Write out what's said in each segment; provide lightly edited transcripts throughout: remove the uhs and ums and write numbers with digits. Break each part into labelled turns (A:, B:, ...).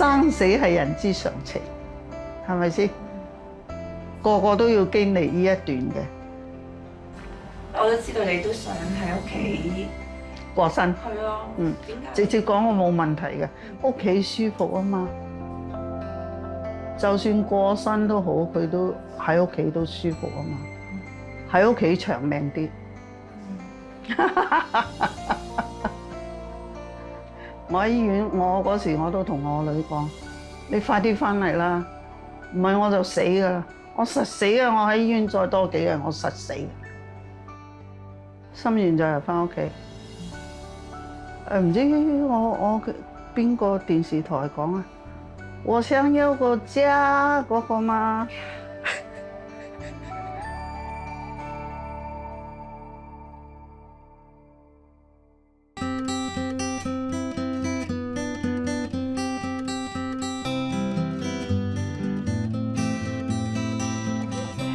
A: 生死係人之常情，係咪先？個個都要經歷呢一段嘅。
B: 我都知道你都想喺屋企
A: 過身。
B: 係啊。
A: 嗯。
B: 點解？
A: 直接講我冇問題嘅，屋企舒服啊嘛。就算過身都好，佢都喺屋企都舒服啊嘛。喺屋企長命啲。我喺醫院，我嗰時我都同我女講：你快啲翻嚟啦，唔係我就死噶啦，我實死啊！我喺醫院再多幾日，我實死。心願就係翻屋企。唔知我邊個電視台講啊？我想有個家嗰個嘛。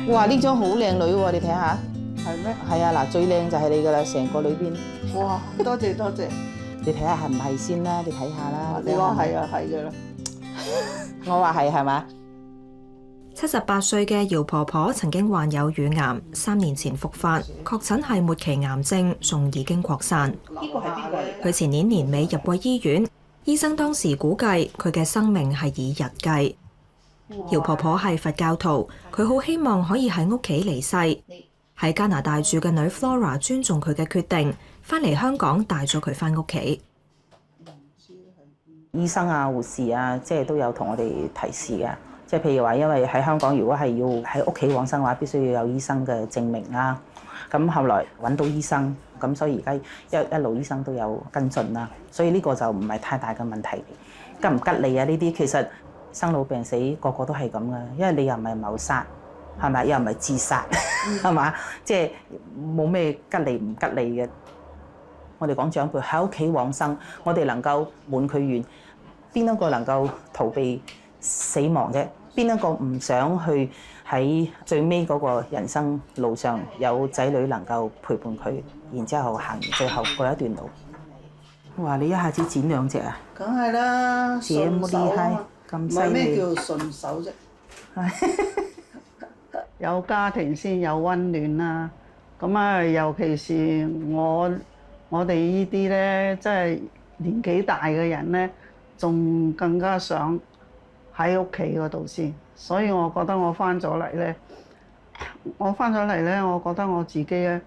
C: 哇！呢張好靚女喎，你睇下。
A: 係咩？
C: 係啊，嗱，最靚就係你噶啦，成個裏邊。
A: 哇！多謝多謝。
C: 你睇下係唔係先啦？你睇下啦。
A: 你話係啊，係嘅啦。
C: 我話係嘛
D: ？78歲嘅姚婆婆曾經患有乳癌，3年前復發，確診係末期癌症，仲已經擴散。
C: 呢個係邊個？
D: 佢前年年尾入過醫院，醫生當時估計佢嘅生命係以日計。姚婆婆係佛教徒，佢好希望可以喺屋企離世。喺加拿大住嘅女 Flora 尊重佢嘅決定，返嚟香港帶咗佢返屋企。
C: 醫生啊、護士啊，即係都有同我哋提示嘅。即係譬如話，因為喺香港如果係要喺屋企往生嘅話，必須要有醫生嘅證明啦。咁後來揾到醫生，咁所以而家一路醫生都有跟進啦。所以呢個就唔係太大嘅問題。吉唔吉利啊？呢啲其實生老病死個個都係咁嘅，因為你又唔係謀殺，係咪？又唔係自殺，係嘛？即係冇咩吉利唔吉利嘅。我哋講長輩喺屋企往生，我哋能夠滿佢願，邊一個能夠逃避死亡啫？邊一個唔想去喺最尾嗰個人生路上有仔女能夠陪伴佢，然之後行最後嗰一段路？哇！你一下子剪2隻啊？
A: 梗係啦，
C: 咁厲害，咁犀利。
A: 咩叫順手啫？有家庭先有溫暖啦。咁啊，尤其是我哋呢啲咧，即係年紀大嘅人咧，仲更加想喺屋企嗰度先。所以我覺得我翻咗嚟咧，我覺得我自己咧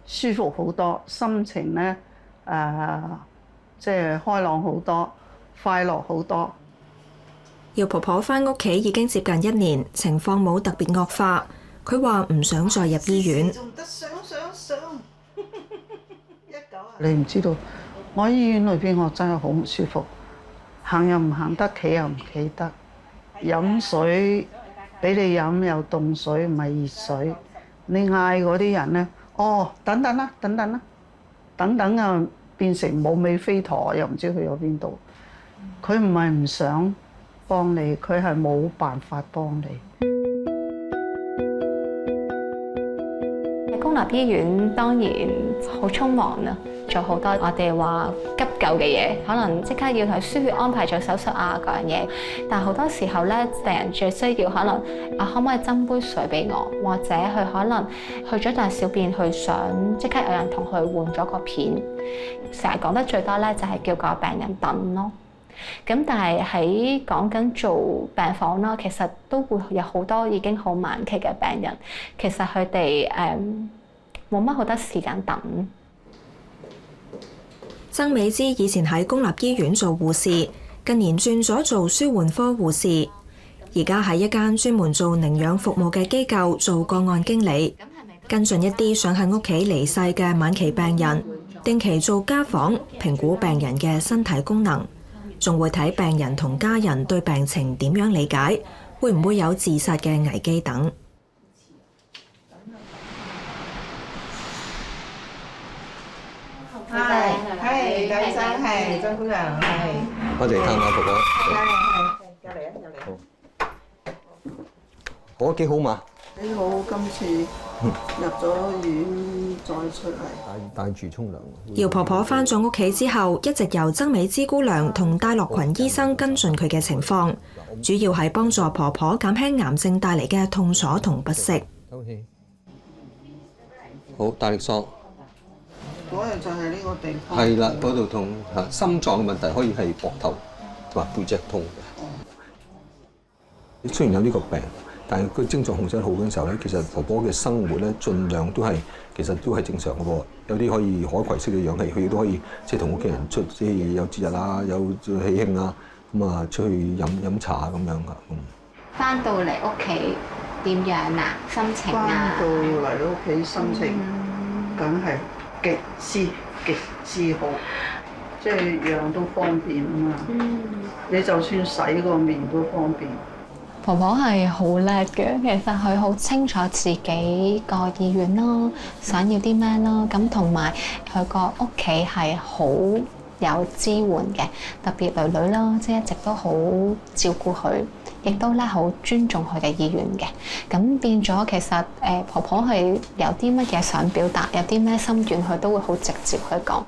A: 舒服好多，心情咧即係開朗好多，快樂好多。
D: 姚婆婆返屋企已經接近1年，情況冇特別惡化。佢話唔想再入醫院。
A: 仲得上你唔知道，我喺醫院裏邊我真係好唔舒服，行又唔行得，企又唔企得，飲水俾你飲又凍水唔係熱水，你嗌嗰啲人咧，等等啦，等等啊，變成冇尾飛陀，又唔知去咗邊度。佢唔係唔想幫你，佢係冇辦法幫你。
E: 公立醫院當然好匆忙啦，做好多我哋話急救嘅嘢，可能即刻要同佢輸血安排做手術啊嗰樣嘢。但係好多時候咧，病人最需要可能可唔可以斟杯水俾我，或者佢可能去咗大小便，佢想即刻有人同佢換咗個片。成日講得最多咧，就係叫個病人等咯。咁但係喺講緊做病房啦，其實都會有好多已經好晚期嘅病人，其實佢哋冇乜好多時間等。
D: 曾美芝以前喺公立醫院做護士，近年轉咗做舒緩科護士，而家喺一間專門做寧養服務嘅機構做個案經理，跟進一啲想喺屋企離世嘅晚期病人，定期做家訪，評估病人嘅身體功能。仲會睇病人同家人對病情點樣理解，會唔會有自殺嘅危機等。
C: 係，賈醫生，係張姑娘，係。
F: 多謝探下婆婆。
C: 係，入嚟啊，入嚟。
F: 好啊，幾好嘛？
A: 幾好，今次入咗院再出嚟。
F: 帶住沖涼。
D: 姚婆婆返咗屋企之後，一直由曾美芝姑娘同戴樂群醫生跟進佢嘅情況，主要係幫助婆婆減輕癌症帶嚟嘅痛楚同不適。
F: 好，大力索。
A: 嗰日就係呢個地方。
F: 係啦，嗰度痛嚇，心臟嘅問題可以係膊頭同埋背脊痛嘅。雖然有呢個病，但係佢症狀控制好嘅時候咧，其實婆婆嘅生活咧，盡量都係其實都係正常嘅喎。有啲可以海葵式嘅氧氣，佢亦都可以即係同屋企人出，即係有節日啊，有喜慶啊，咁啊出去飲茶咁樣噶。
E: 翻到嚟屋企點樣啊？心情啊？
A: 翻到嚟屋企心情梗係極之好，即係樣都方便啊嘛。你就算洗個面都方便。
E: 婆婆係好叻嘅，其實佢好清楚自己個意願啦，想要啲咩啦，咁同埋佢個屋企係好有支援嘅，特別女女啦，即係一直都好照顧佢，亦都咧好尊重佢嘅意願嘅。咁變咗其實婆婆係有啲乜嘢想表達，有啲咩心願，佢都會好直接去講。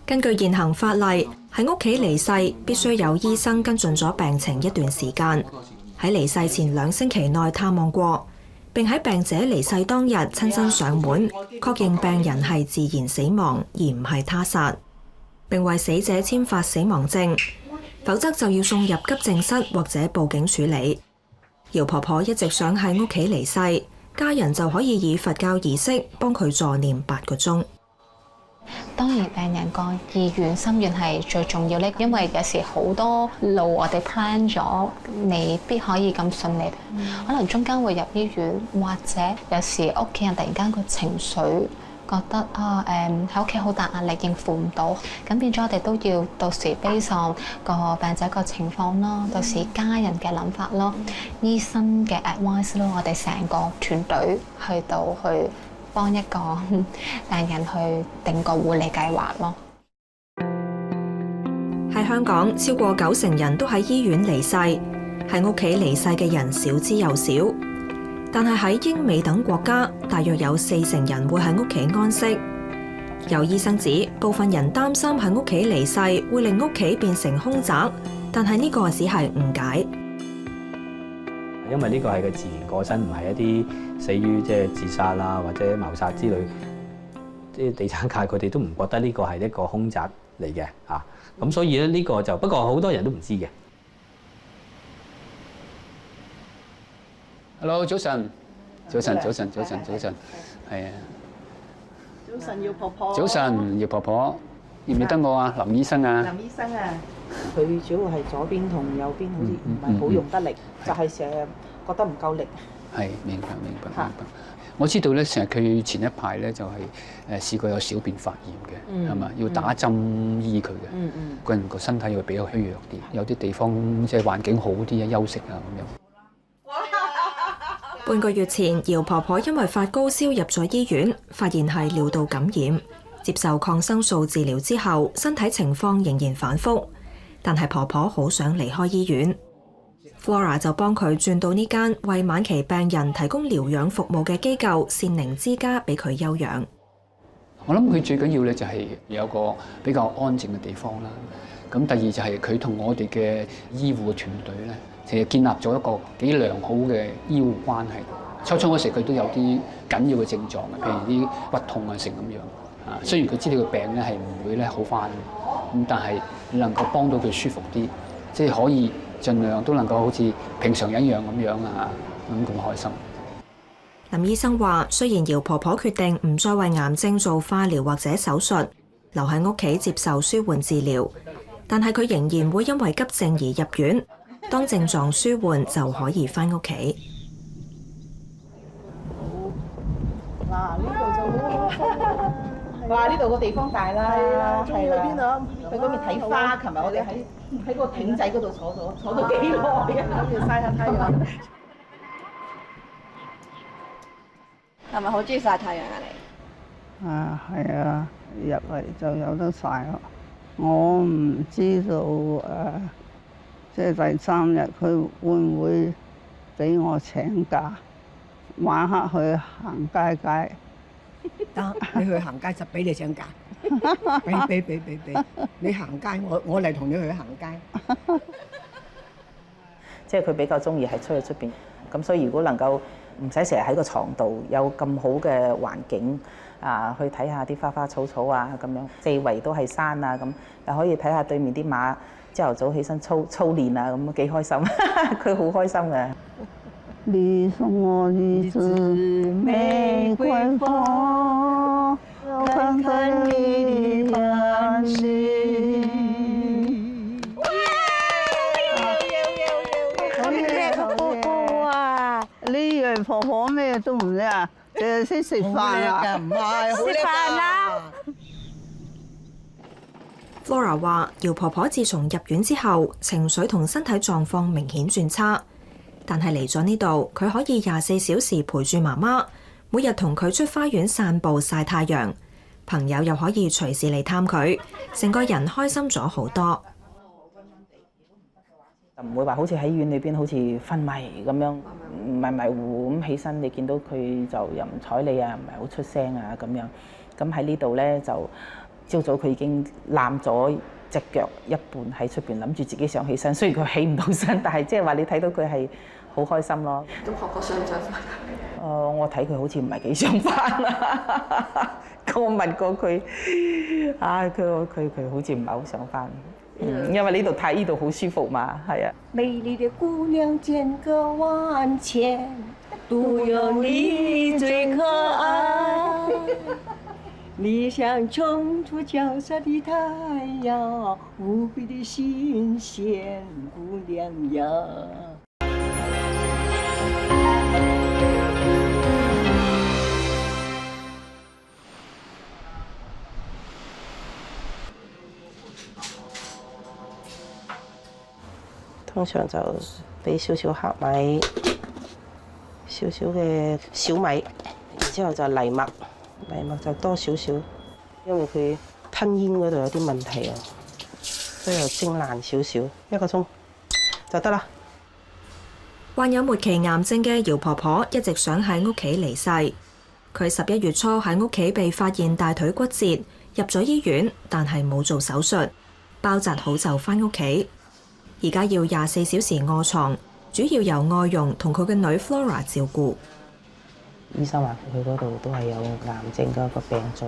D: 根據現行法例，喺屋企離世必須有醫生跟進咗病情一段時間，喺離世前2星期內探望過，並喺病者離世當日親身上門，確認病人係自然死亡而唔係他殺，並為死者簽發死亡證，否則就要送入急症室或者報警處理。姚婆婆一直想喺屋企離世，家人就可以以佛教儀式幫佢助念8個鐘。
E: 當然病人個意願心願係最重要咧，因為有時好多路我哋 plan 咗，未必可以咁順利，可能中間會入醫院，或者有時屋企人突然間個情緒覺得喺屋企好大壓力應付唔到，咁變咗我哋都要到時 base on個病者個情況咯，到時家人嘅諗法咯，醫生嘅 advice 咯，我哋成個團隊去到去幫一個病人去定個護理計劃咯。
D: 喺香港，超過90%人都喺醫院離世，喺屋企離世嘅人少之又少。但係喺英美等國家，大約有40%人會喺屋企安息。有醫生指，部分人擔心喺屋企離世會令屋企變成凶宅，但係呢個只係誤解。
G: 因為呢個係個自然過身，唔係一啲死於即係自殺啊或者謀殺之類。啲地產界佢哋都唔覺得呢個係一個兇宅嚟嘅嚇，咁所以咧呢個就不過好多人都唔知嘅。Hello， 早晨，早晨，早晨，早晨，早晨，係啊。
A: 早晨，姚婆婆。
G: 早晨，姚婆婆，認唔認得我啊？林醫生啊。
C: 林醫生啊，佢主要係左邊同右邊好似唔係好用得力，就係成日覺得唔夠力。係，明白，明白，明白。我知道咧，成日佢前一排咧就係試過有小便發炎嘅，係嘛？要打針醫佢嘅。個人個身體會比較虛弱啲，有啲地方即係環境好啲啊，休息啊咁樣。
D: 半個月前，姚婆婆因為發高燒入咗醫院，發現係尿道感染，接受抗生素治療之後，身體情況仍然反覆，但係婆婆好想離開醫院。Flora 就幫佢轉到呢間為晚期病人提供療養服務嘅機構善寧之家，俾佢休養。
G: 我諗佢最緊要咧就係有個比較安靜嘅地方啦。咁第二就係佢同我哋嘅醫護團隊咧，其實建立咗一個幾良好嘅醫護關係。初嗰時佢都有啲緊要嘅症狀嘅，譬如啲骨痛啊成咁樣。啊，雖然佢知道個病咧係唔會咧好返，咁但係你能夠幫到佢舒服啲，即係可以盡量都能夠好似平常一樣咁樣啊，咁開心。
D: 林醫生話：雖然姚婆婆決定唔再為癌症做化療或者手術，留喺屋企接受舒緩治療，但係佢仍然會因為急症而入院。當症狀舒緩就可以返屋企。
C: 嗱，呢度就好好。哇！呢度個地方大啦，係啦。邊度？去嗰邊睇花。琴日我哋喺個艇仔嗰度坐到幾耐啊！諗住曬下太陽。
B: 係咪好中意曬太陽啊？你？
A: 係啊，入嚟就有得曬咯。我唔知道即係第3日佢會唔會俾我請假？晚黑去行街街。
H: 得，你去行街就俾你想揀，俾，你行街，我嚟同你去行街。
C: 即係佢比較中意係出去出邊，咁所以如果能夠唔使成日喺個床度，有咁好嘅環境啊，去睇下啲花花草草啊咁樣，四圍都係山啊咁，又可以睇下對面啲馬朝頭早起身操練啊咁，幾開心，佢好開心嘅。
A: 你送我一支玫瑰花，看看你的繁星。呢樣婆婆咩都唔識啊，淨係識食飯啊！
H: 唔係，食飯啦。
D: Flora 話：姚婆婆自從入院之後，情緒同身體狀況明顯轉差，但係嚟咗呢度，佢可以24小時陪住媽媽，每日同佢出花園散步曬太陽，朋友又可以隨時嚟探佢，成個人開心咗好多。
C: 唔會話好似喺院裏邊好似昏迷咁樣，迷糊咁起身，你見到佢就又唔睬你啊，唔係好出聲啊咁樣。咁喺呢度咧就朝早佢已經攬咗隻腳一半喺出邊，諗住自己想起身。雖然佢起唔到身，但係即係話你睇到佢係好開心咯。
B: 咁婆婆想唔想翻？
C: 我睇佢好似唔係幾想翻啊。咁我問過佢，佢好似唔係好想翻。因為呢度好舒服嘛，係啊。
H: 美麗的姑娘間隔萬千，獨有你最可愛。你像衝出角色的太陽，無比的新鮮姑娘呀。
I: 通常就俾少少黑米，少少嘅小米，然之後就藜麥，藜麥就多少少，因為佢吞嚥嗰度有啲問題啊，所以又蒸爛少少，1個鐘就得啦。
D: 患有末期癌症嘅姚婆婆一直想喺屋企離世，佢11月初喺屋企被發現大腿骨折，入咗醫院，但係冇做手術，包紮好就返屋企。而家要24小時臥床，主要由外傭同佢嘅女 Flora 照顧。
I: 醫生話佢嗰度都係有癌症嘅一個病灶，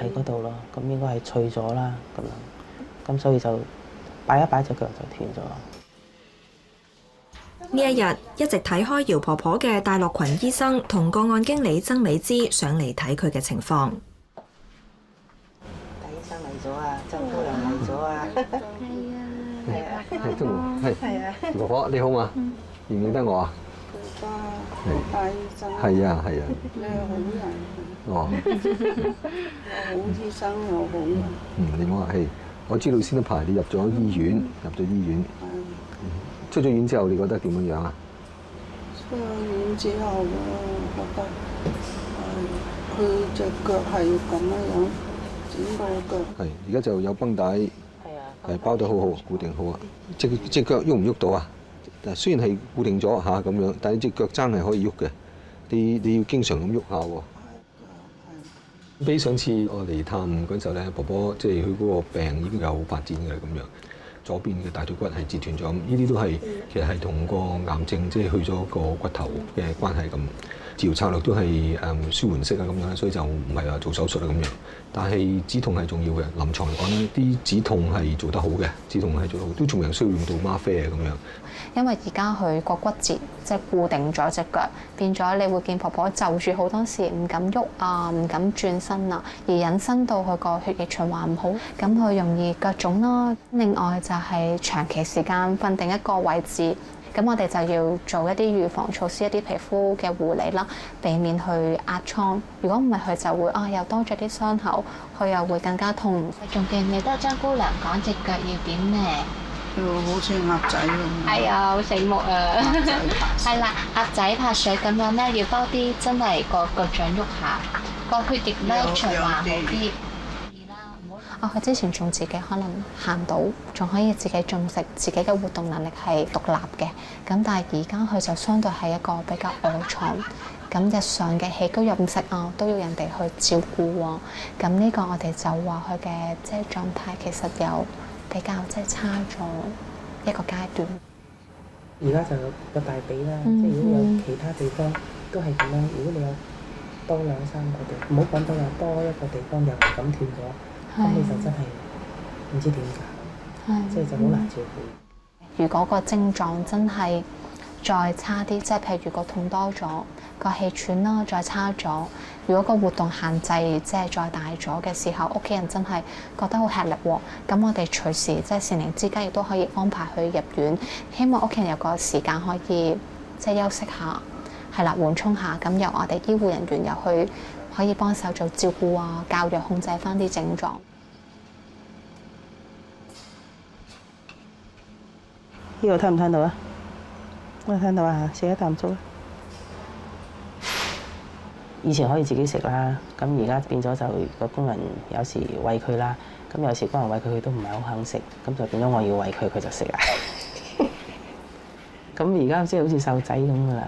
I: 喺嗰度咯，咁應該係脆咗啦，咁所以就擺一擺隻腳就斷咗。
D: 呢一日一直睇開姚婆婆嘅戴樂群醫生同個案經理曾美芝上嚟睇佢嘅情況。
I: 大醫生嚟咗啊，曾姑娘嚟咗啊。
F: 係婆婆你好嘛？認唔認得我啊？
A: 大醫生。
F: 係啊。
A: 你係好人。
F: 哦。
A: 好醫生又好人。
F: 你唔好客氣。我知道先一排你入咗醫院，出咗院之後，你覺得點樣啊？
A: 出咗院之後咧，我覺得佢隻腳係咁樣剪到腳。係，
F: 而家就有繃帶。係包得好好，固定好啊！隻腳喐唔喐到啊？但雖然係固定咗嚇咁樣，但係隻腳踭係可以喐嘅。你要經常咁喐下喎。比上次我嚟探嗰陣時候咧，婆婆即係佢嗰個病已經有發展嘅咁樣，左邊嘅大腿骨係折斷咗。呢啲都係其實係同個癌症即係去咗個骨頭嘅關係咁。治療策略都係舒緩式啊咁樣，所以就唔係話做手術啊咁樣。但係止痛係重要嘅，臨床嚟講咧，啲止痛係做得好嘅，止痛係做得好，都仲有需要用到嗎啡啊咁樣。
E: 因為而家佢個骨折即係固定咗隻腳，變咗你會見婆婆就住好多時唔敢喐啊，唔敢轉身啊，而引申到佢個血液循環唔好，咁佢容易腳腫啦。另外就係長期時間瞓定一個位置。咁我哋就要做一啲預防措施，一啲皮膚嘅護理啦，避免去壓瘡。如果唔係，佢就會又多咗啲傷口，佢又會更加痛。
J: 仲記唔記得張姑娘講隻腳要點咩？
A: 要好似鴨仔咁。
J: 係啊，好醒目啊！係啦，鴨仔拍水咁樣咧，要多啲真係個腳掌喐下，個血液咧循環好啲。
E: 佢之前仲自己可能行到，仲可以自己進食，自己嘅活動能力係獨立嘅。咁但係而家佢就相對係一個比較臥床，咁日常嘅起居飲食啊都要人哋去照顧喎。咁呢個我哋就話佢嘅即係狀態其實有比較即係差咗一個階段。
C: 而家就個大髀啦，即係如果有其他地方都係咁樣，如果你有多2-3個地方，唔好講多一個地方又咁斷咗，咁你就真係唔知點搞，即係就好難照顧。
E: 如果個症狀真係再差啲，即係譬如個痛多咗，個氣喘啦再差咗，如果個活動限制即係再大咗嘅時候，屋企人真係覺得好吃力喎，咁我哋隨時即係善寧之家亦都可以安排佢入院，希望屋企人有個時間可以即係休息下，係啦，緩衝下，咁由我哋醫護人員入去可以幫手做照顧啊、教藥控制翻啲症狀。
I: 呢個聽唔聽到啊？我聽到啊，食一啖粥。以前可以自己食啦，咁而家變咗就個工人有時餵佢啦，咁有時工人餵佢，佢都唔係好肯食，咁就變咗我要餵佢，佢就食啦。咁而家即係好似細路仔咁噶啦。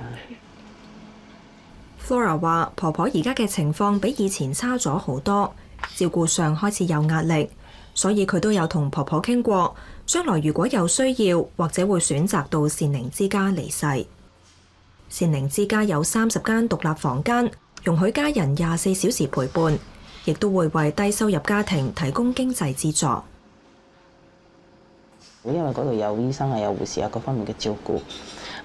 D: Flora 話：婆婆而家嘅情況比以前差咗好多，照顧上開始有壓力，所以佢都有同婆婆傾過，將來如果有需要，或者會選擇到善寧之家離世。善寧之家有30間獨立房間，容許家人24小時陪伴，亦都會為低收入家庭提供經濟資助。
I: 因為嗰度有醫生啊、有護士啊，各方面嘅照顧，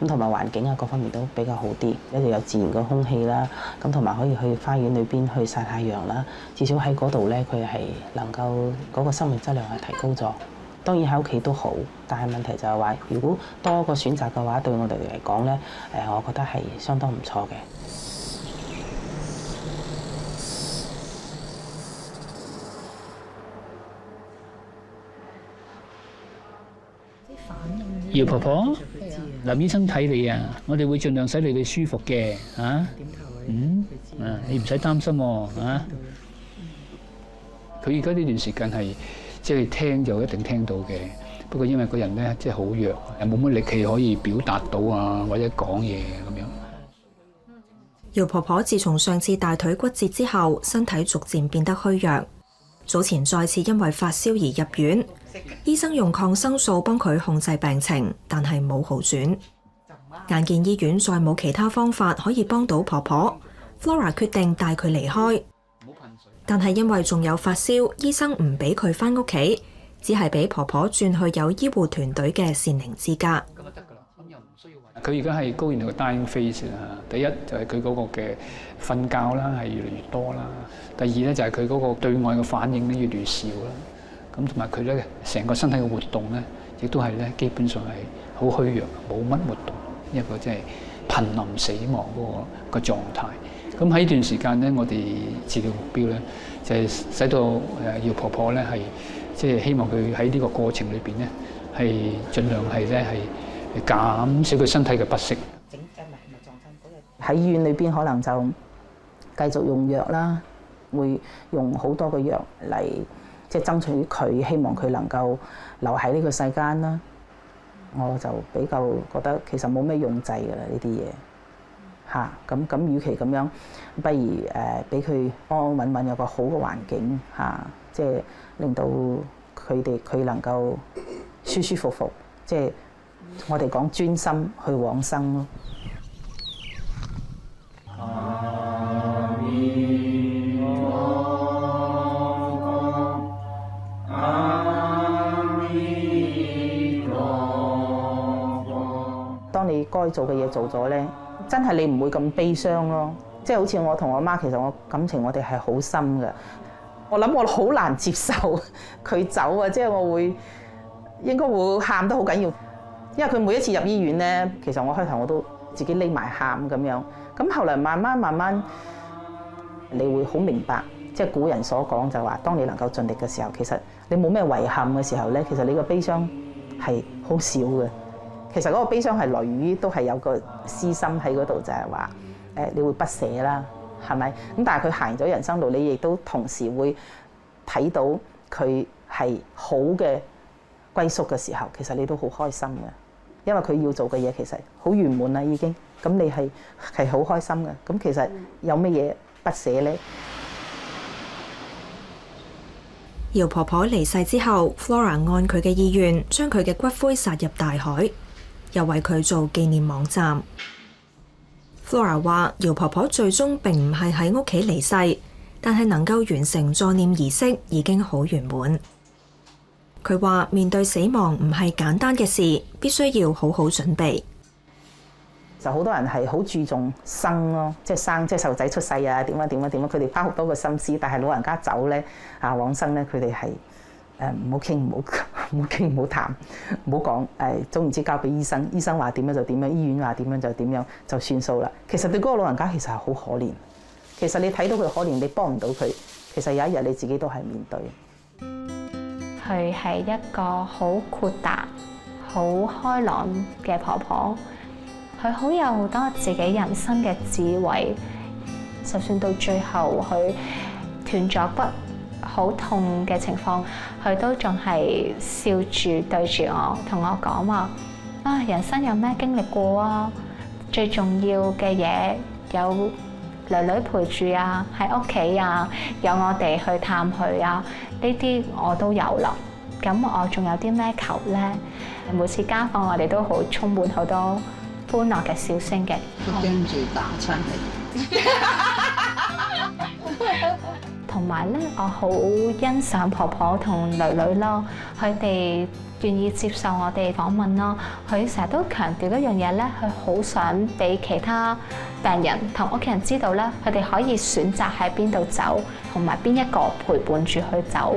I: 咁同埋環境啊各方面都比較好啲，一度有自然嘅空氣啦，咁同埋可以去花園裏邊去曬太陽啦。至少喺嗰度咧，佢係能夠嗰個生命質量係提高咗。當然喺屋企都好，但係問題就係話，如果多個選擇嘅話，對我哋嚟講咧，我覺得係相當唔錯嘅。
K: 姚婆婆，林醫生睇你啊，我哋會盡量使你哋舒服嘅，嚇。你唔使擔心喎，嚇。佢而家呢段時間係即係聽就一定聽到嘅，不過因為個人咧即係好弱，又冇乜力氣可以表達到啊，或者講嘢咁樣。
D: 姚婆婆自從上次大腿骨折之後，身體逐漸變得虛弱，早前再次因為發燒而入院。醫生用抗生素幫佢控制病情，但係冇好轉。眼見醫院再冇其他方法可以幫到婆婆， Flora 決定帶佢離開。但係因為仲有發燒，醫生唔俾佢返屋企，只係俾婆婆轉去有醫護團隊嘅善寧之家。
G: 佢而家係高原嘅 dying phase 啦。第一就係佢嗰個嘅瞓覺啦，係越嚟越多啦。第二咧就係佢嗰個對外嘅反應咧越嚟越少啦。咁同埋佢咧成個身體嘅活動咧，亦都係咧基本上係好虛弱，冇乜活動，一個即係瀕臨死亡嗰個狀態。咁喺呢段時間咧，我哋治療目標咧就係使到姚婆婆咧係即係希望佢喺呢個過程裏邊咧係盡量係咧係減少佢身體嘅不適。
C: 喺醫院裏邊可能就繼續用藥啦，會用好多個藥嚟即係爭取佢，希望佢能夠留喺呢個世間啦。我就比較覺得其實冇咩用滯㗎啦呢啲嘢嚇。咁與其咁樣，不如俾佢安安穩穩有個好嘅環境嚇，即係令到佢能夠舒舒服服，即係我哋講專心去往生咯。當你該做嘅嘢做咗咧，真係你唔會咁悲傷咯。即係好似我同我媽，其實我感情我哋係好深嘅。我諗我好難接受佢走啊，即係我應該會喊得好緊要，因為佢每一次入醫院咧，其實我開頭我都自己匿埋喊咁樣。咁後來慢慢，你會好明白，即係古人所講就話，當你能夠盡力嘅時候，其實你冇咩遺憾嘅時候咧，其實你個悲傷係好少嘅。其實嗰個悲傷係來源於都係有個私心喺嗰度，就係話你會不捨啦，係咪？咁但係佢行咗人生路，你亦都同時會睇到佢係好嘅歸宿嘅時候，其實你都好開心嘅，因為佢要做嘅嘢其實好圓滿啦已經。咁你係好開心嘅。咁其實有乜嘢不捨呢？
D: 姚婆婆離世之後 ，Flora 按佢嘅意願將佢嘅骨灰撒入大海，又為佢做紀念網站。Flora 話：姚婆婆最終並唔係喺屋企離世，但係能夠完成助念儀式已經好圓滿。佢話：面對死亡唔係簡單嘅事，必須要好好準備。
C: 就好多人係好注重生咯，即係細路仔出世啊，點樣，佢哋花好多個心思。但係老人家走咧往生咧，佢哋係唔好傾，唔好談，唔好講總言之交俾醫生，醫生話點樣就點樣，醫院話點樣就點樣就算數啦。其實對嗰個老人家其實係好可憐。其實你睇到佢可憐，你幫唔到佢，其實有一日你自己都係面對。
E: 佢係一個好豁達、好開朗嘅婆婆。佢好有好多自己人生嘅智慧，就算到最後佢斷咗骨好痛嘅情況，佢都仲係笑住對住我，同我講話：人生有咩經歷過啊？最重要嘅嘢有女女陪住啊，喺屋企啊，有我哋去探佢啊，呢啲我都有啦。咁我仲有啲咩求呢？每次家訪我哋都好充滿好多歡樂嘅笑聲嘅，
A: 跟住打親你。
E: 同埋咧，我好欣賞婆婆同女女咯，佢哋願意接受我哋訪問咯。佢成日都強調一樣嘢咧，佢好想俾其他病人同屋企人知道咧，佢哋可以選擇喺邊度走，同埋邊一個陪伴住佢走。